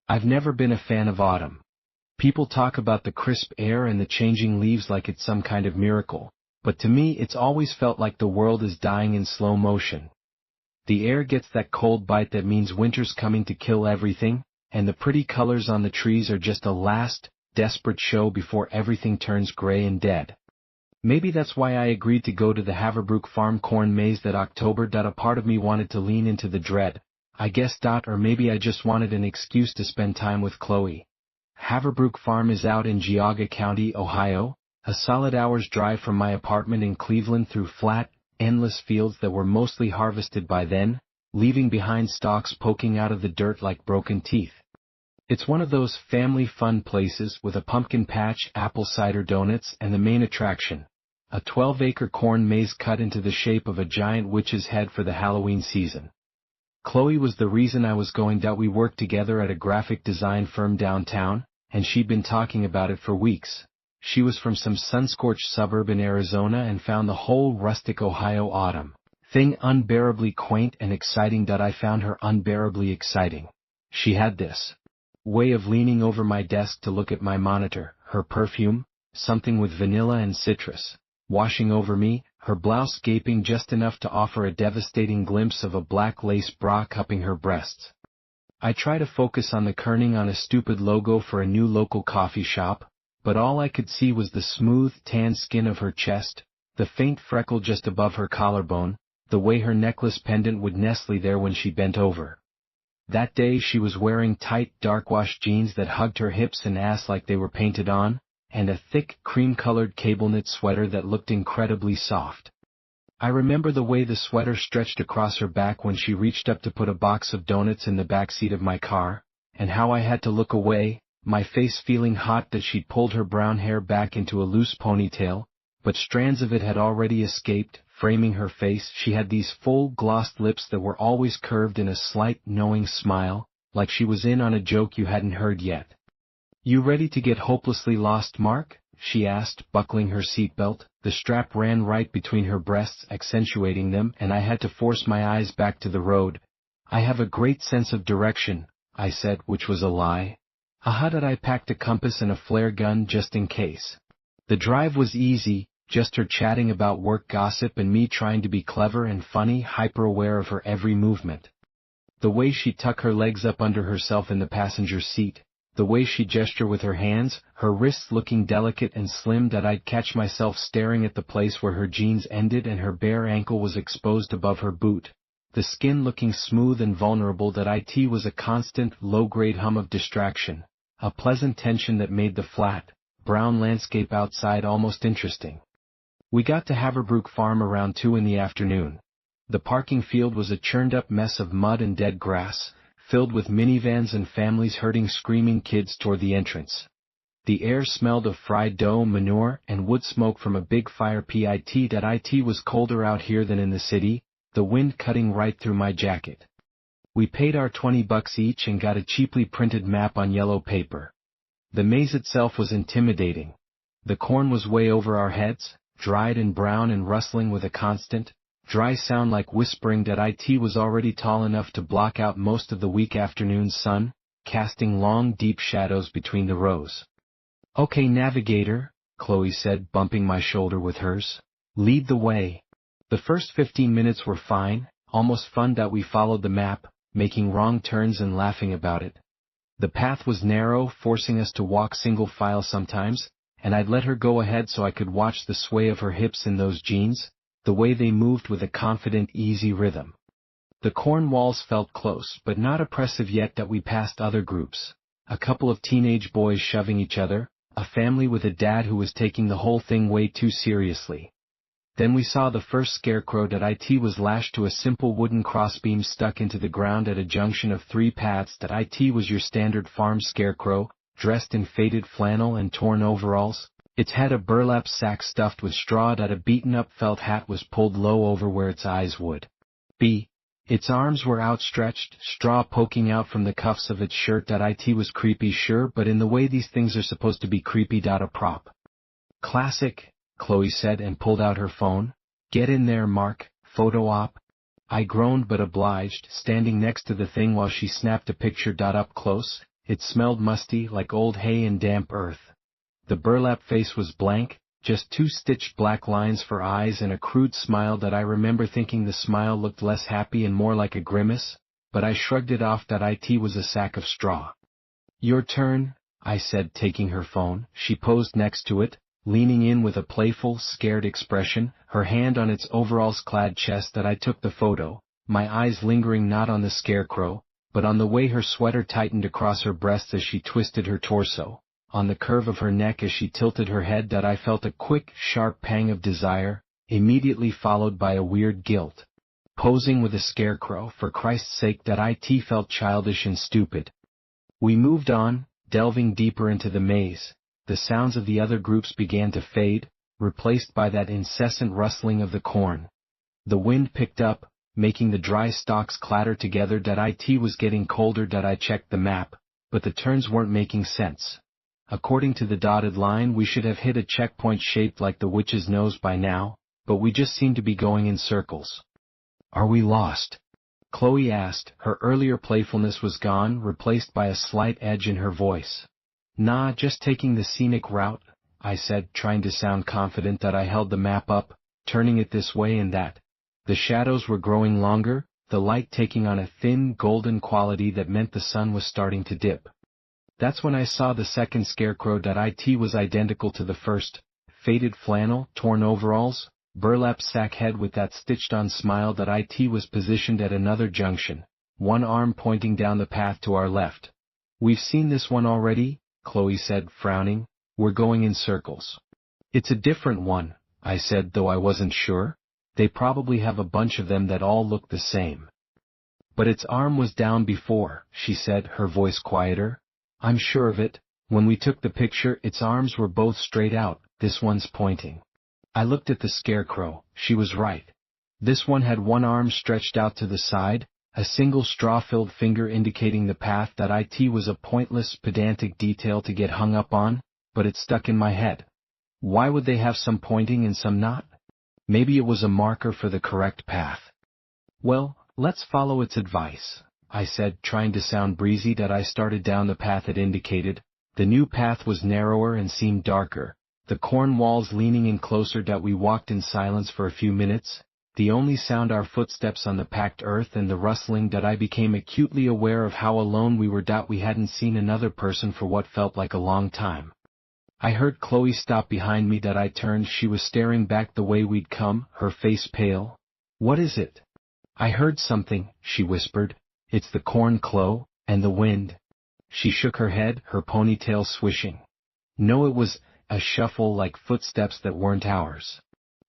I've never been a fan of autumn. People talk about the crisp air and the changing leaves like it's some kind of miracle, but to me it's always felt like the world is dying in slow motion. The air gets that cold bite that means winter's coming to kill everything, and the pretty colors on the trees are just a last, desperate show before everything turns gray and dead. Maybe that's why I agreed to go to the Haverbrook farm corn maze that October. A part of me wanted to lean into the dread, I guess. Or maybe I just wanted an excuse to spend time with Chloe. Haverbrook Farm is out in Geauga County, Ohio, a solid hour's drive from my apartment in Cleveland through flat, endless fields that were mostly harvested by then, leaving behind stalks poking out of the dirt like broken teeth. It's one of those family fun places with a pumpkin patch, apple cider donuts, and the main attraction, a 12-acre corn maze cut into the shape of a giant witch's head for the Halloween season. Chloe was the reason I was going. We worked together at a graphic design firm downtown, and she'd been talking about it for weeks. She was from some sun-scorched suburb in Arizona and found the whole rustic Ohio autumn thing unbearably quaint and exciting. I found her unbearably exciting. She had this way of leaning over my desk to look at my monitor, her perfume, something with vanilla and citrus, washing over me, her blouse gaping just enough to offer a devastating glimpse of a black lace bra cupping her breasts. I try to focus on the kerning on a stupid logo for a new local coffee shop, but all I could see was the smooth, tan skin of her chest, the faint freckle just above her collarbone, the way her necklace pendant would nestle there when she bent over. That day she was wearing tight, dark-washed jeans that hugged her hips and ass like they were painted on, and a thick, cream-colored cable-knit sweater that looked incredibly soft. I remember the way the sweater stretched across her back when she reached up to put a box of donuts in the back seat of my car, and how I had to look away, my face feeling hot. That she'd pulled her brown hair back into a loose ponytail, but strands of it had already escaped, framing her face. She had these full, glossed lips that were always curved in a slight, knowing smile, like she was in on a joke you hadn't heard yet. "You ready to get hopelessly lost, Mark?" she asked, buckling her seatbelt. The strap ran right between her breasts, accentuating them, and I had to force my eyes back to the road. "I have a great sense of direction," I said, which was a lie. I packed a compass and a flare gun just in case. The drive was easy, just her chatting about work gossip and me trying to be clever and funny, hyper-aware of her every movement. The way she'd tuck her legs up under herself in the passenger seat, the way she'd gesture with her hands, her wrists looking delicate and slim. I'd catch myself staring at the place where her jeans ended and her bare ankle was exposed above her boot, the skin looking smooth and vulnerable. It was a constant, low-grade hum of distraction, a pleasant tension that made the flat, brown landscape outside almost interesting. We got to Haverbrook Farm around 2 in the afternoon. The parking field was a churned-up mess of mud and dead grass, filled with minivans and families herding screaming kids toward the entrance. The air smelled of fried dough, manure, and wood smoke from a big fire pit. It was colder out here than in the city, the wind cutting right through my jacket. We paid our $20 each and got a cheaply printed map on yellow paper. The maze itself was intimidating. The corn was way over our heads, dried and brown and rustling with a constant, dry sound like whispering. It was already tall enough to block out most of the weak afternoon sun, casting long, deep shadows between the rows. "Okay, navigator," Chloe said, bumping my shoulder with hers. "Lead the way." The first 15 minutes were fine, almost fun. We followed the map, making wrong turns and laughing about it. The path was narrow, forcing us to walk single file sometimes, and I'd let her go ahead so I could watch the sway of her hips in those jeans, the way they moved with a confident, easy rhythm. The corn walls felt close, but not oppressive yet. We passed other groups, a couple of teenage boys shoving each other, a family with a dad who was taking the whole thing way too seriously. Then we saw the first scarecrow. It was lashed to a simple wooden crossbeam stuck into the ground at a junction of 3 paths. It was your standard farm scarecrow, dressed in faded flannel and torn overalls. Its head a burlap sack stuffed with straw. A beaten-up felt hat was pulled low over where its eyes would be. Its arms were outstretched, straw poking out from the cuffs of its shirt. It was creepy, sure, but in the way these things are supposed to be creepy. A prop. "Classic," Chloe said and pulled out her phone. "Get in there, Mark, photo op." I groaned but obliged, standing next to the thing while she snapped a picture. Up close, It smelled musty like old hay and damp earth. The burlap face was blank, just two stitched black lines for eyes and a crude smile that I remember thinking the smile looked less happy and more like a grimace, but I shrugged it off that it was a sack of straw. "Your turn," I said, taking her phone. She posed next to it, leaning in with a playful, scared expression, her hand on its overalls-clad chest that I took the photo, my eyes lingering not on the scarecrow, but on the way her sweater tightened across her breasts as she twisted her torso, on the curve of her neck as she tilted her head that I felt a quick, sharp pang of desire, immediately followed by a weird guilt. Posing with a scarecrow, for Christ's sake, that it felt childish and stupid. We moved on, delving deeper into the maze. The sounds of the other groups began to fade, replaced by that incessant rustling of the corn. The wind picked up, making the dry stalks clatter together. That it was getting colder. That I checked the map, but the turns weren't making sense. According to the dotted line, we should have hit a checkpoint shaped like the witch's nose by now, but we just seemed to be going in circles. "Are we lost?" Chloe asked. Her earlier playfulness was gone, replaced by a slight edge in her voice. "Nah, just taking the scenic route," I said, trying to sound confident. That I held the map up, turning it this way and that. The shadows were growing longer, the light taking on a thin, golden quality that meant the sun was starting to dip. That's when I saw the second scarecrow. That it was identical to the first. Faded flannel, torn overalls, burlap sack head with that stitched-on smile. That it was positioned at another junction, one arm pointing down the path to our left. "We've seen this one already," Chloe said, frowning. "We're going in circles." "It's a different one," I said, though I wasn't sure. They probably have a bunch of them that all look the same. "But its arm was down before," she said, her voice quieter. "I'm sure of it. When we took the picture, its arms were both straight out, this one's pointing." I looked at the scarecrow. She was right. This one had one arm stretched out to the side, a single straw-filled finger indicating the path. That it was a pointless, pedantic detail to get hung up on, but it stuck in my head. Why would they have some pointing and some not? Maybe it was a marker for the correct path. "Well, let's follow its advice," I said, trying to sound breezy. That I started down the path it indicated. The new path was narrower and seemed darker, the corn walls leaning in closer. That we walked in silence for a few minutes, the only sound our footsteps on the packed earth and the rustling. That I became acutely aware of how alone we were. That we hadn't seen another person for what felt like a long time. I heard Chloe stop behind me. That I turned. She was staring back the way we'd come, her face pale. "What is it?" "I heard something," she whispered. "It's the corn, Chloe, and the wind." She shook her head, her ponytail swishing. "No, it was a shuffle, like footsteps that weren't ours."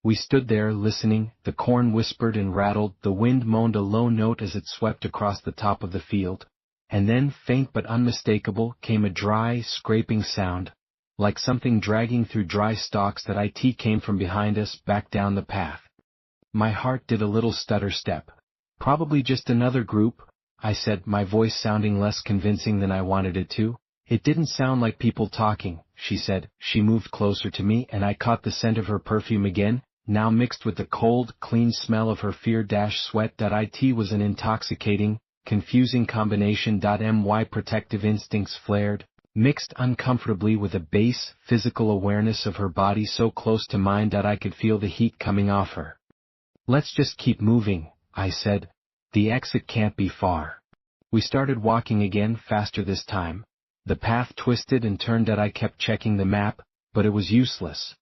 We stood there, listening. The corn whispered and rattled, the wind moaned a low note as it swept across the top of the field. And then, faint but unmistakable, came a dry, scraping sound, like something dragging through dry stalks. That it came from behind us, back down the path. My heart did a little stutter step. "Probably just another group," I said, my voice sounding less convincing than I wanted it to. "It didn't sound like people talking," she said. She moved closer to me, and I caught the scent of her perfume again, now mixed with the cold, clean smell of her fear-sweat. That it was an intoxicating, confusing combination. My protective instincts flared, mixed uncomfortably with a base, physical awareness of her body so close to mine that I could feel the heat coming off her. "Let's just keep moving," I said. "The exit can't be far." We started walking again, faster this time. The path twisted and turned. That I kept checking the map, but it was useless.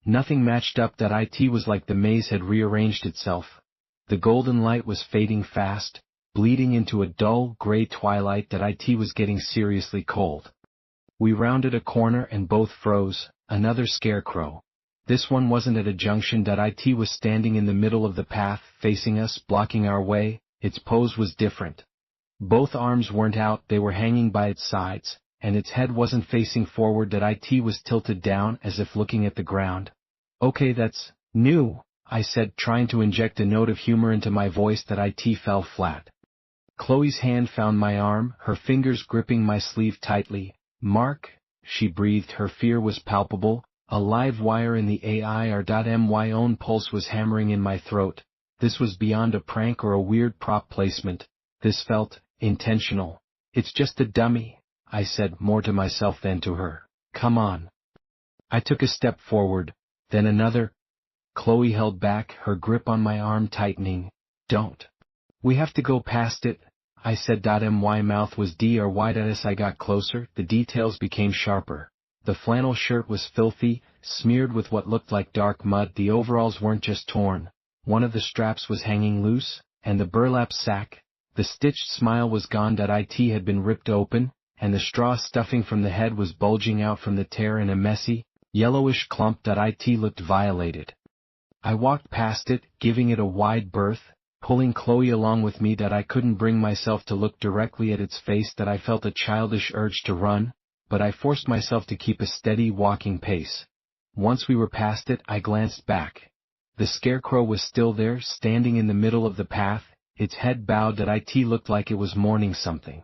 Nothing matched up. That it was like the maze had rearranged itself. The golden light was fading fast, bleeding into a dull, gray twilight. That it was getting seriously cold. We rounded a corner and both froze. Another scarecrow. This one wasn't at a junction. That it was standing in the middle of the path, facing us, blocking our way. Its pose was different. Both arms weren't out, they were hanging by its sides, and its head wasn't facing forward. That it was tilted down, as if looking at the ground. "Okay, that's new," I said, trying to inject a note of humor into my voice. That it fell flat. Chloe's hand found my arm, her fingers gripping my sleeve tightly. "Mark," she breathed, her fear was palpable. A live wire in the my own pulse was hammering in my throat. This was beyond a prank or a weird prop placement. This felt intentional. "It's just a dummy," I said, more to myself than to her. Come on. I took a step forward, then another. Chloe held back, her grip on my arm tightening. Don't. We have to go past it, I said. My mouth was dry. As I got closer, the details became sharper. The flannel shirt was filthy, smeared with what looked like dark mud. The overalls weren't just torn. One of the straps was hanging loose, and the burlap sack, the stitched smile was gone. It had been ripped open, and the straw stuffing from the head was bulging out from the tear in a messy, yellowish clump. It looked violated. I walked past it, giving it a wide berth, pulling Chloe along with me. I couldn't bring myself to look directly at its face. I felt a childish urge to run, but I forced myself to keep a steady walking pace. Once we were past it, I glanced back. The scarecrow was still there, standing in the middle of the path, its head bowed. It looked like it was mourning something.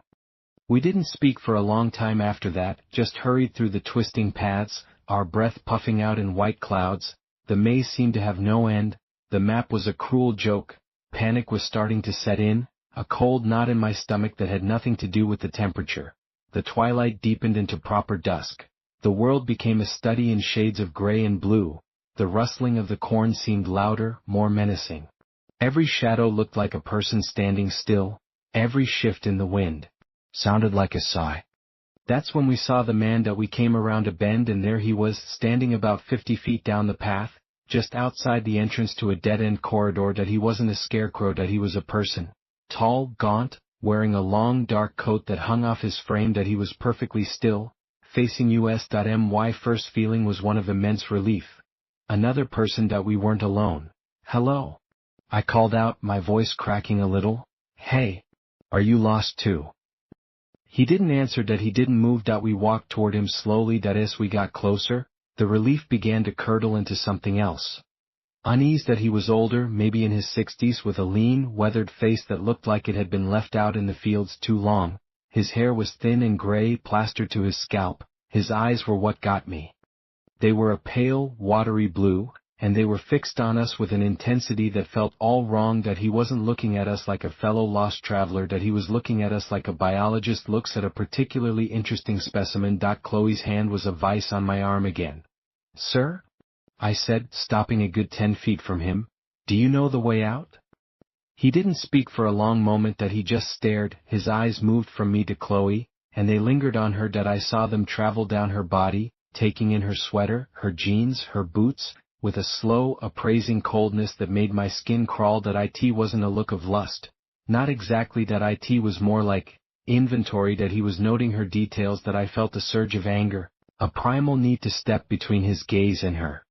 We didn't speak for a long time after that, just hurried through the twisting paths, our breath puffing out in white clouds. The maze seemed to have no end. The map was a cruel joke. Panic was starting to set in, a cold knot in my stomach that had nothing to do with the temperature. The twilight deepened into proper dusk. The world became a study in shades of gray and blue. The rustling of the corn seemed louder, more menacing. Every shadow looked like a person standing still. Every shift in the wind sounded like a sigh. That's when we saw the man. We came around a bend, and there he was, standing about 50 feet down the path, just outside the entrance to a dead-end corridor. He wasn't a scarecrow. He was a person. Tall, gaunt, wearing a long dark coat that hung off his frame. He was perfectly still, facing us. My first feeling was one of immense relief. Another person. We weren't alone. Hello. I called out, my voice cracking a little. Hey. Are you lost too? He didn't answer. He didn't move. We walked toward him slowly. As we got closer, the relief began to curdle into something else. Unease. He was older, maybe in his 60s, with a lean, weathered face that looked like it had been left out in the fields too long. His hair was thin and gray, plastered to his scalp. His eyes were what got me. They were a pale, watery blue, and they were fixed on us with an intensity that felt all wrong. He wasn't looking at us like a fellow lost traveler. He was looking at us like a biologist looks at a particularly interesting specimen. Chloe's hand was a vice on my arm again. Sir? I said, stopping a good 10 feet from him. Do you know the way out? He didn't speak for a long moment. He just stared. His eyes moved from me to Chloe, and they lingered on her. I saw them travel down her body, taking in her sweater, her jeans, her boots, with a slow, appraising coldness that made my skin crawl. It wasn't a look of lust. Not exactly. It was more like inventory. He was noting her details. I felt a surge of anger, a primal need to step between his gaze and her.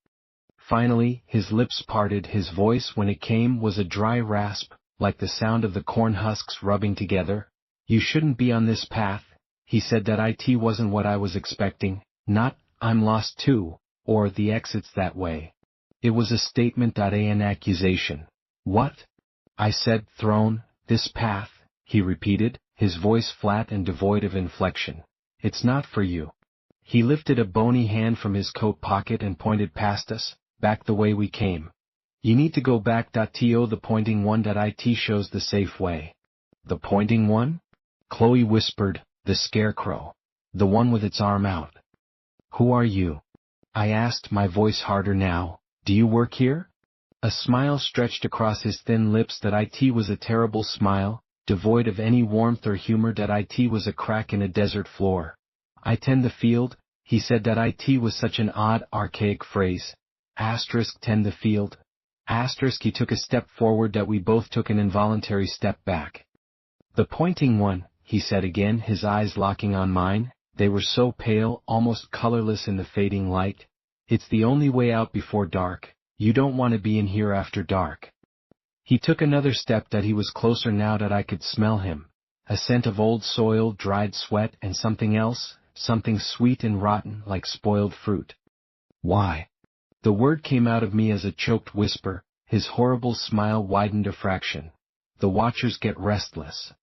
Finally, his lips parted. His voice, when it came, was a dry rasp, like the sound of the corn husks rubbing together. You shouldn't be on this path, he said. It wasn't what I was expecting. Not, I'm lost too, or the exit's that way. It was a statement. An accusation. What? I said, thrown. This path, he repeated, his voice flat and devoid of inflection. It's not for you. He lifted a bony hand from his coat pocket and pointed past us, back the way we came. You need to go back. The pointing one. It shows the safe way. The pointing one? Chloe whispered, the scarecrow. The one with its arm out. Who are you? I asked, my voice harder now. Do you work here? A smile stretched across his thin lips. It was a terrible smile, devoid of any warmth or humor. It was a crack in a desert floor. I tend the field, he said. It was such an odd, archaic phrase. Tend the field. He took a step forward. We both took an involuntary step back. The pointing one, he said again, his eyes locking on mine. They were so pale, almost colorless in the fading light. It's the only way out before dark. You don't want to be in here after dark. He took another step. He was closer now. I could smell him. A scent of old soil, dried sweat, and something else, something sweet and rotten, like spoiled fruit. Why? The word came out of me as a choked whisper. His horrible smile widened a fraction. The watchers get restless.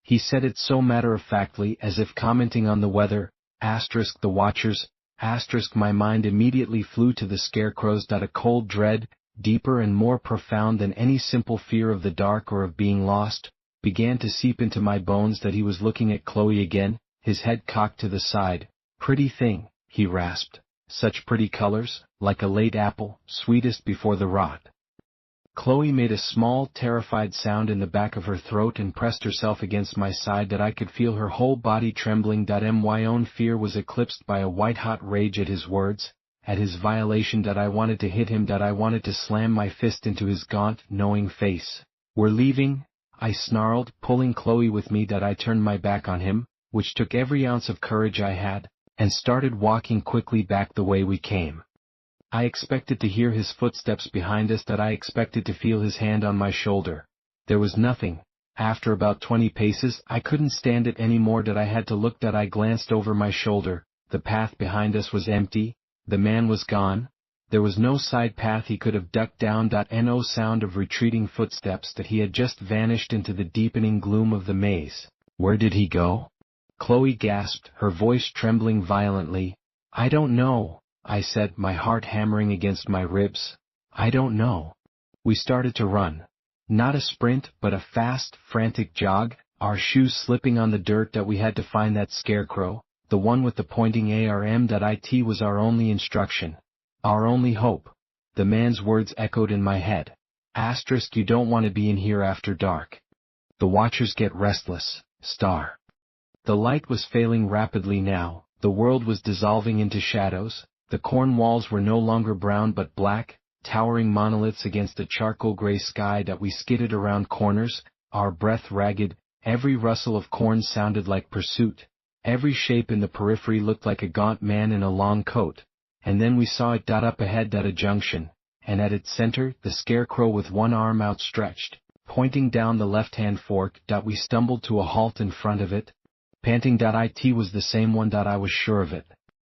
He said it so matter-of-factly, as if commenting on the weather. The watchers. My mind immediately flew to the scarecrows. A cold dread, deeper and more profound than any simple fear of the dark or of being lost, began to seep into my bones. He was looking at Chloe again, his head cocked to the side. "Pretty thing," he rasped. "Such pretty colors, like a late apple, sweetest before the rot." Chloe made a small, terrified sound in the back of her throat and pressed herself against my side that I could feel her whole body trembling. My own fear was eclipsed by a white-hot rage at his words, at his violation. I wanted to hit him. I wanted to slam my fist into his gaunt, knowing face. "We're leaving," I snarled, pulling Chloe with me. I turned my back on him, which took every ounce of courage I had, and started walking quickly back the way we came. I expected to hear his footsteps behind us. I expected to feel his hand on my shoulder. There was nothing. After about 20 paces, I couldn't stand it anymore. I had to look. I glanced over my shoulder. The path behind us was empty. The man was gone. There was no side path he could have ducked down. No sound of retreating footsteps. He had just vanished into the deepening gloom of the maze. Where did he go? Chloe gasped, her voice trembling violently. "I don't know," I said, my heart hammering against my ribs. "I don't know." We started to run. Not a sprint, but a fast, frantic jog, our shoes slipping on the dirt. We had to find that scarecrow, the one with the pointing arm. It was our only instruction. Our only hope. The man's words echoed in my head. * You don't want to be in here after dark. The watchers get restless, star. The light was failing rapidly now, the world was dissolving into shadows. The corn walls were no longer brown but black, towering monoliths against a charcoal-gray sky. We skidded around corners, our breath ragged. Every rustle of corn sounded like pursuit. Every shape in the periphery looked like a gaunt man in a long coat. And then we saw it up ahead at a junction, and at its center, the scarecrow with one arm outstretched, pointing down the left-hand fork. We stumbled to a halt in front of it. Panting. It was the same one. I was sure of it.